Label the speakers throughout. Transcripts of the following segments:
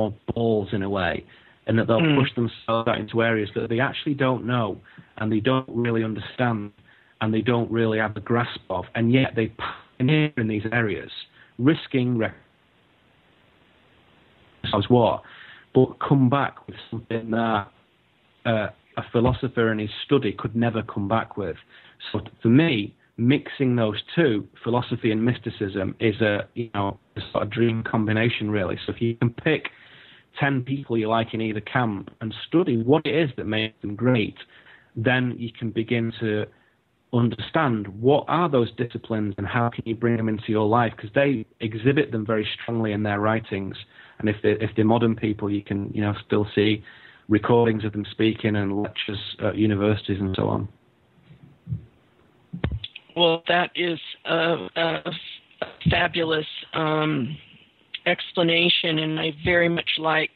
Speaker 1: more balls in a way, and that they'll push themselves out into areas that they actually don't know and they don't really understand and they don't really have a grasp of, and yet they pioneer in these areas, risking war, but come back with something that a philosopher in his study could never come back with. So for me, mixing those two, philosophy and mysticism, is a sort of dream combination, really. So if you can pick 10 people you like in either camp and study what it is that makes them great, then you can begin to understand what are those disciplines and how can you bring them into your life, because they exhibit them very strongly in their writings. And if they're modern people, you can still see recordings of them speaking and lectures at universities and so on.
Speaker 2: Well, that is a fabulous explanation, and I very much like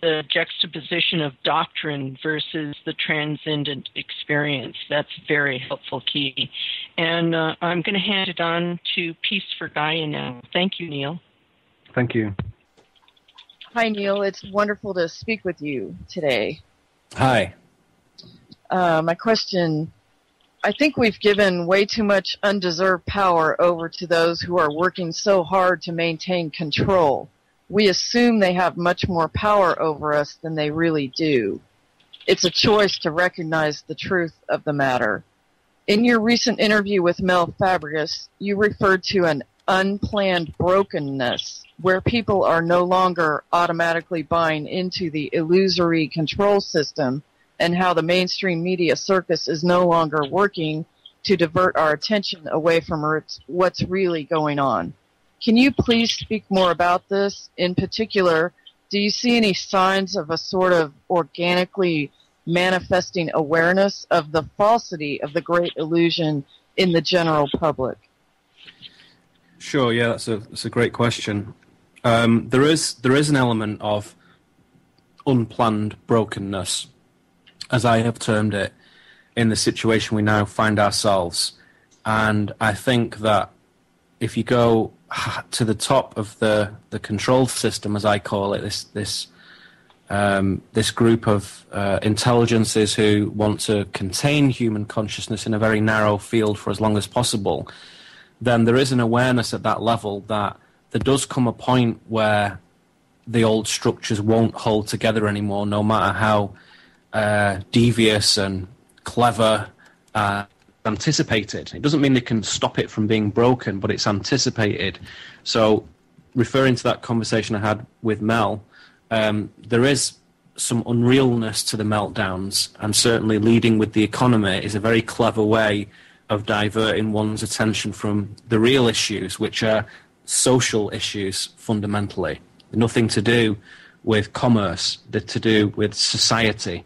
Speaker 2: the juxtaposition of doctrine versus the transcendent experience. That's very helpful, Key. And I'm going to hand it on to Peace for Gaia now. Thank you, Neil.
Speaker 1: Thank you.
Speaker 3: Hi, Neil. It's wonderful to speak with you today.
Speaker 4: Hi.
Speaker 3: My question, I think we've given way too much undeserved power over to those who are working so hard to maintain control. We assume they have much more power over us than they really do. It's a choice to recognize the truth of the matter. In your recent interview with Mel Fabregas, you referred to an unplanned brokenness where people are no longer automatically buying into the illusory control system, and how the mainstream media circus is no longer working to divert our attention away from what's really going on. Can you please speak more about this? In particular, do you see any signs of a sort of organically manifesting awareness of the falsity of the great illusion in the general public?
Speaker 4: Sure, yeah, that's a great question. There is an element of unplanned brokenness, as I have termed it, in the situation we now find ourselves. And I think that if you go to the top of the control system, as I call it, this group of intelligences who want to contain human consciousness in a very narrow field for as long as possible, then there is an awareness at that level that there does come a point where the old structures won't hold together anymore, no matter how devious and clever, anticipated. It doesn't mean they can stop it from being broken, but it's anticipated. So, referring to that conversation I had with Mel, there is some unrealness to the meltdowns, and certainly leading with the economy is a very clever way of diverting one's attention from the real issues, which are social issues fundamentally. Nothing to do with commerce, they're to do with society.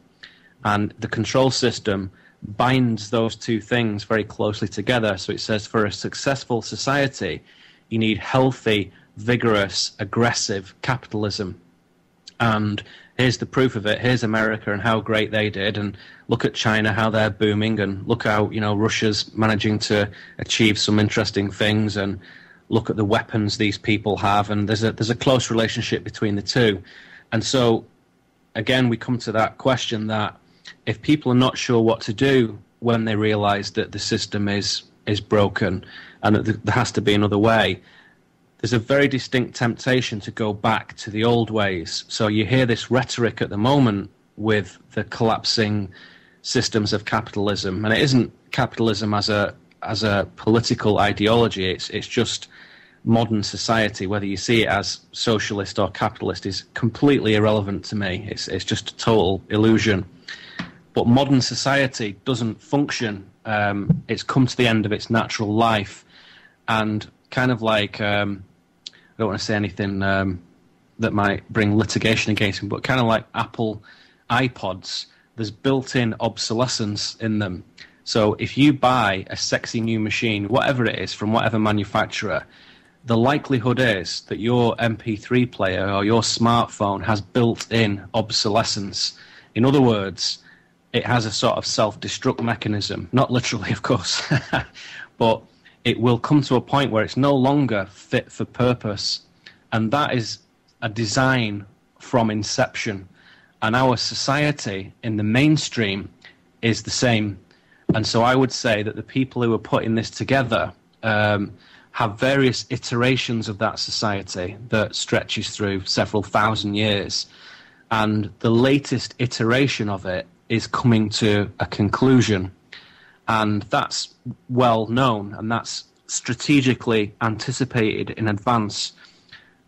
Speaker 4: And the control system binds those two things very closely together. So it says for a successful society, you need healthy, vigorous, aggressive capitalism. And here's the proof of it. Here's America and how great they did. And look at China, how they're booming. And look how, Russia's managing to achieve some interesting things. And look at the weapons these people have. And there's a close relationship between the two. And so, again, we come to that question that if people are not sure what to do when they realize that the system is broken and that there has to be another way, there's a very distinct temptation to go back to the old ways. So you hear this rhetoric at the moment with the collapsing systems of capitalism, and it isn't capitalism as a political ideology. It's just modern society. Whether you see it as socialist or capitalist is completely irrelevant to me. It's just a total illusion. But modern society doesn't function. It's come to the end of its natural life, and kind of like I don't want to say anything that might bring litigation against him, but kind of like Apple iPods, there's built-in obsolescence in them. So if you buy a sexy new machine, whatever it is, from whatever manufacturer, the likelihood is that your MP3 player or your smartphone has built-in obsolescence. In other words, it has a sort of self-destruct mechanism. Not literally, of course, but it will come to a point where it's no longer fit for purpose. And that is a design from inception. And our society in the mainstream is the same. And so I would say that the people who are putting this together have various iterations of that society that stretches through several thousand years. And the latest iteration of it is coming to a conclusion. And that's well known, and that's strategically anticipated in advance.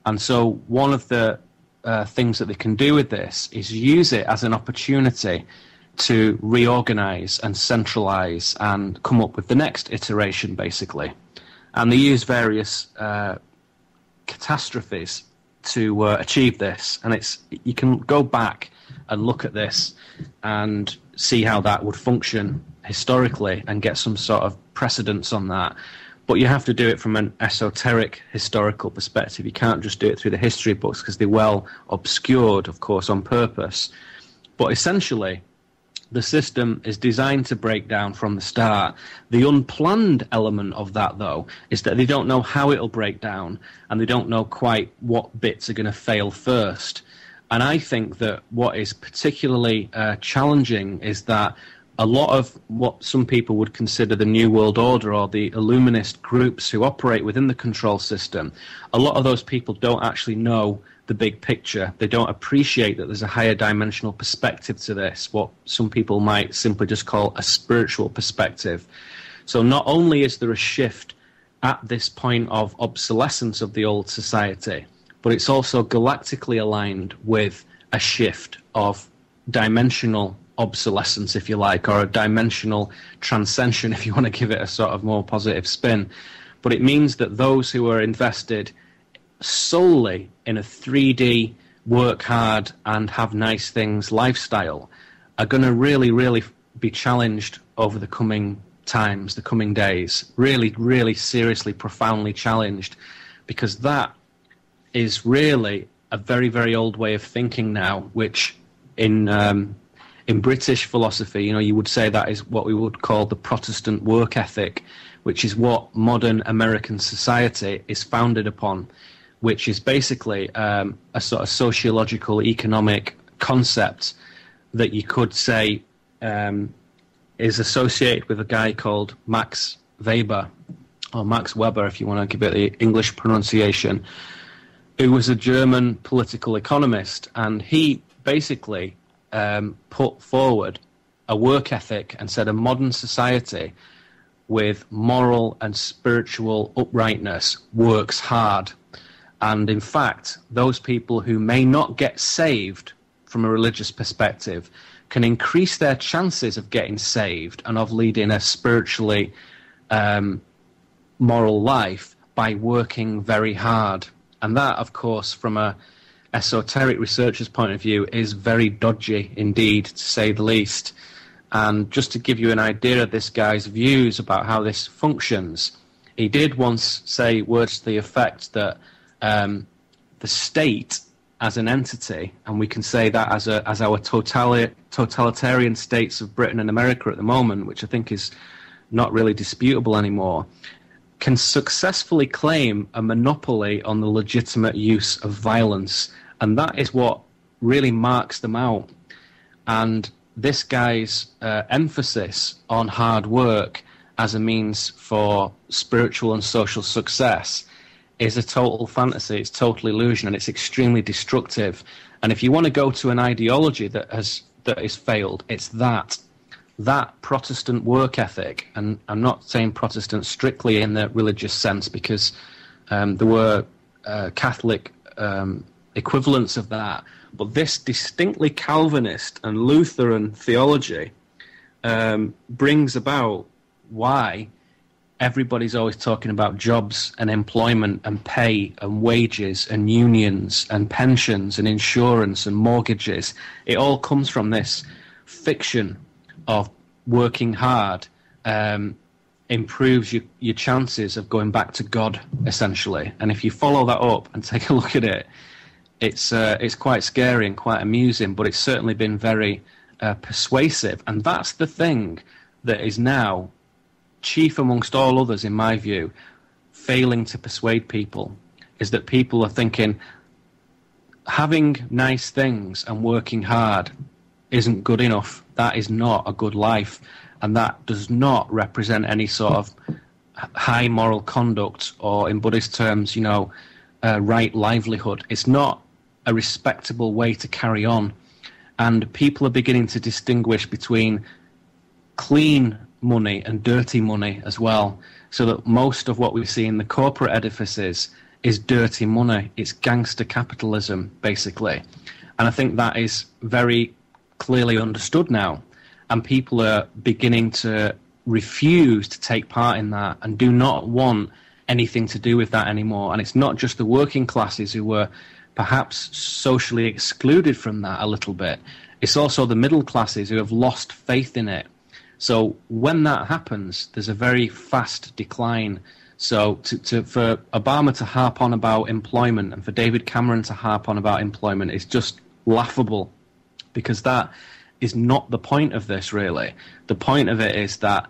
Speaker 4: And so one of the things that they can do with this is use it as an opportunity to reorganize and centralize and come up with the next iteration, basically. And they use various catastrophes to achieve this. And you can go back and look at this and see how that would function historically and get some sort of precedence on that. But you have to do it from an esoteric historical perspective. You can't just do it through the history books because they're well obscured, of course, on purpose. But essentially, the system is designed to break down from the start. The unplanned element of that, though, is that they don't know how it'll break down, and they don't know quite what bits are going to fail first. And I think that what is particularly challenging is that a lot of what some people would consider the New World Order or the Illuminist groups who operate within the control system, a lot of those people don't actually know the big picture. They don't appreciate that there's a higher dimensional perspective to this, what some people might simply just call a spiritual perspective. So not only is there a shift at this point of obsolescence of the old society, but it's also galactically aligned with a shift of dimensional obsolescence, if you like, or a dimensional transcension, if you want to give it a sort of more positive spin. But it means that those who are invested solely in a 3D, work hard and have nice things lifestyle are going to really, really be challenged over the coming times, the coming days. Really, really seriously, profoundly challenged, because that is really a very, very old way of thinking now, which in British philosophy, you would say that is what we would call the Protestant work ethic, which is what modern American society is founded upon, which is basically a sort of sociological, economic concept that you could say is associated with a guy called Max Weber, or Max Weber, if you want to give it the English pronunciation, who was a German political economist, and he basically put forward a work ethic and said a modern society with moral and spiritual uprightness works hard. And in fact, those people who may not get saved from a religious perspective can increase their chances of getting saved and of leading a spiritually moral life by working very hard. And that, of course, from a esoteric researcher's point of view, is very dodgy indeed, to say the least. And just to give you an idea of this guy's views about how this functions, he did once say words to the effect that the state as an entity, and we can say that as our totalitarian states of Britain and America at the moment, which I think is not really disputable anymore, can successfully claim a monopoly on the legitimate use of violence. And that is what really marks them out. And this guy's emphasis on hard work as a means for spiritual and social success is a total fantasy. It's total illusion, and it's extremely destructive. And if you want to go to an ideology that has failed, it's that Protestant work ethic. And I'm not saying Protestant strictly in the religious sense, because there were Catholic equivalents of that. But this distinctly Calvinist and Lutheran theology brings about why everybody's always talking about jobs and employment and pay and wages and unions and pensions and insurance and mortgages. It all comes from this fiction of working hard improves your chances of going back to God, essentially. And if you follow that up and take a look at it, it's quite scary and quite amusing, but it's certainly been very persuasive. And that's the thing that is now chief amongst all others, in my view, failing to persuade people, is that people are thinking, having nice things and working hard isn't good enough. That is not a good life, and that does not represent any sort of high moral conduct, or in Buddhist terms, right livelihood. It's not a respectable way to carry on. And people are beginning to distinguish between clean money and dirty money as well, so that most of what we see in the corporate edifices is dirty money. It's gangster capitalism, basically. And I think that is very clearly understood now. And people are beginning to refuse to take part in that and do not want anything to do with that anymore. And it's not just the working classes who were perhaps socially excluded from that a little bit. It's also the middle classes who have lost faith in it. So when that happens, there's a very fast decline. So for Obama to harp on about employment and for David Cameron to harp on about employment is just laughable, because that is not the point of this, really. The point of it is that,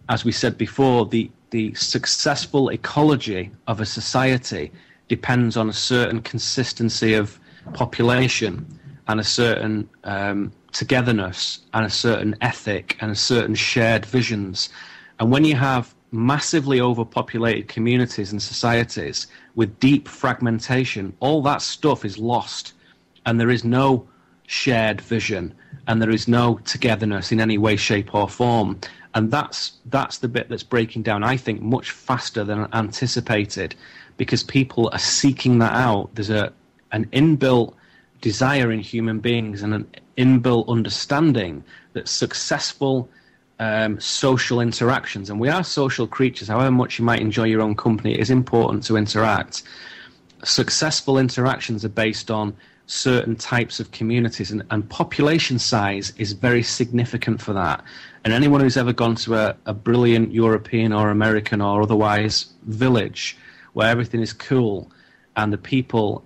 Speaker 4: as we said before, the successful ecology of a society depends on a certain consistency of population and a certain togetherness and a certain ethic and a certain shared visions. And when you have massively overpopulated communities and societies with deep fragmentation, all that stuff is lost, and there is no shared vision, and there is no togetherness in any way, shape or form. And that's the bit that's breaking down, I think, much faster than anticipated, because people are seeking that out. There's an inbuilt desire in human beings and an inbuilt understanding that successful social interactions, and we are social creatures, however much you might enjoy your own company, it is important to interact. Successful interactions are based on certain types of communities, and population size is very significant for that. And anyone who's ever gone to a brilliant European or American or otherwise village where everything is cool and the people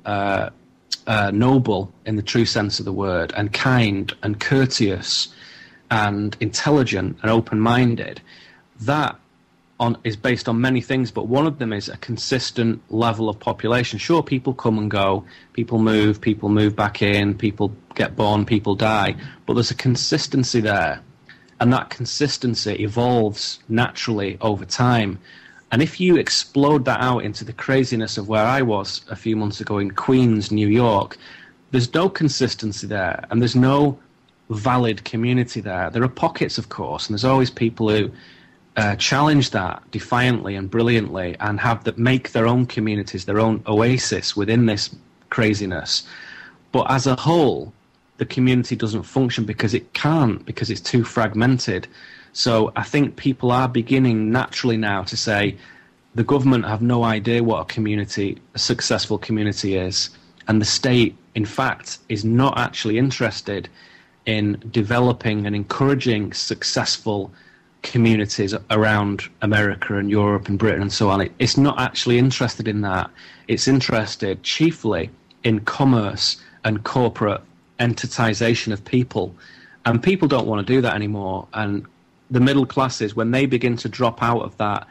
Speaker 4: noble in the true sense of the word, and kind and courteous and intelligent and open-minded, that is based on many things, but one of them is a consistent level of population. Sure, people come and go, people move back in, people get born, people die, but there's a consistency there, and that consistency evolves naturally over time. And if you explode that out into the craziness of where I was a few months ago in Queens, New York, there's no consistency there, and there's no valid community there. There are pockets, of course, and there's always people who challenge that defiantly and brilliantly and make their own communities, their own oasis within this craziness. But as a whole, the community doesn't function because it can't, because it's too fragmented. So I think people are beginning naturally now to say the government have no idea what a successful community is, and the state, in fact, is not actually interested in developing and encouraging successful communities around America and Europe and Britain and so on. It's not actually interested in that. It's interested chiefly in commerce and corporate entitization of people. And people don't want to do that anymore. And the middle classes, when they begin to drop out of that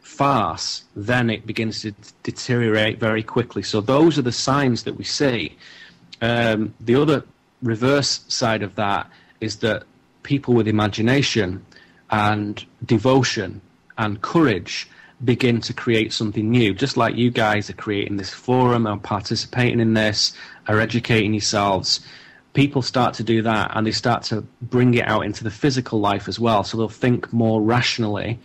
Speaker 4: farce, then it begins to deteriorate very quickly. So those are the signs that we see. The other reverse side of that is that people with imagination and devotion and courage begin to create something new, just like you guys are creating this forum and participating in this, are educating yourselves. People start to do that, and they start to bring it out into the physical life as well. So they'll think more rationally